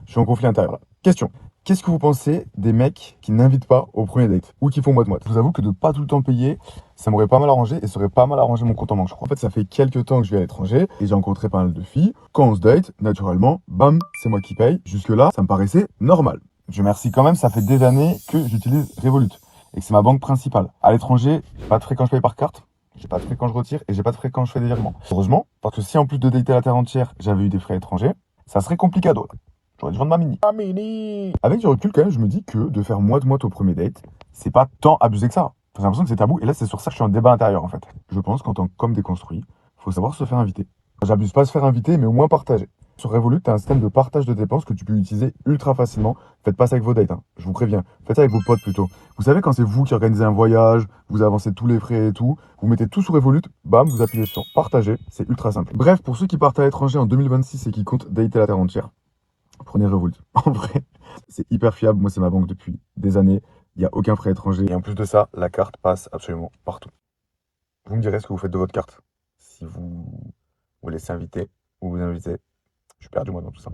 Je suis en conflit intérieur là. Question. Qu'est-ce que vous pensez des mecs qui n'invitent pas au premier date ou qui font moite-moite? Je vous avoue que de pas tout le temps payer, ça m'aurait pas mal arrangé et ça aurait pas mal arrangé mon compte en banque, je crois. En fait, ça fait quelques temps que je vis à l'étranger et j'ai rencontré pas mal de filles. Quand on se date, naturellement, bam, c'est moi qui paye. Jusque-là, ça me paraissait normal. Je remercie quand même, ça fait des années que j'utilise Revolut et que c'est ma banque principale. À l'étranger, j'ai pas de frais quand je paye par carte, j'ai pas de frais quand je retire et j'ai pas de frais quand je fais des virements. Heureusement, parce que si en plus de dater la terre entière, j'avais eu des frais étrangers, ça serait complicado. J'aurais dû vendre ma mini. Ma mini. Avec du recul, quand même, je me dis que de faire moite-moite au premier date, c'est pas tant abusé que ça. J'ai l'impression que c'est tabou. Et là, c'est sur ça que je suis en débat intérieur, en fait. Je pense qu'en tant qu'homme déconstruit, faut savoir se faire inviter. J'abuse pas de se faire inviter, mais au moins partager. Sur Revolut, tu as un système de partage de dépenses que tu peux utiliser ultra facilement. Faites pas ça avec vos dates, hein. Je vous préviens. Faites ça avec vos potes plutôt. Vous savez, quand c'est vous qui organisez un voyage, vous avancez tous les frais et tout, vous mettez tout sur Revolut, bam, vous appuyez sur partager. C'est ultra simple. Bref, pour ceux qui partent à l'étranger en 2026 et qui comptent dater la terre entière, prenez Revolut. En vrai, c'est hyper fiable. Moi, c'est ma banque depuis des années. Il n'y a aucun frais étranger. Et en plus de ça, la carte passe absolument partout. Vous me direz ce que vous faites de votre carte. Si vous vous laissez inviter ou vous invitez. Je suis perdu, moi, dans tout ça.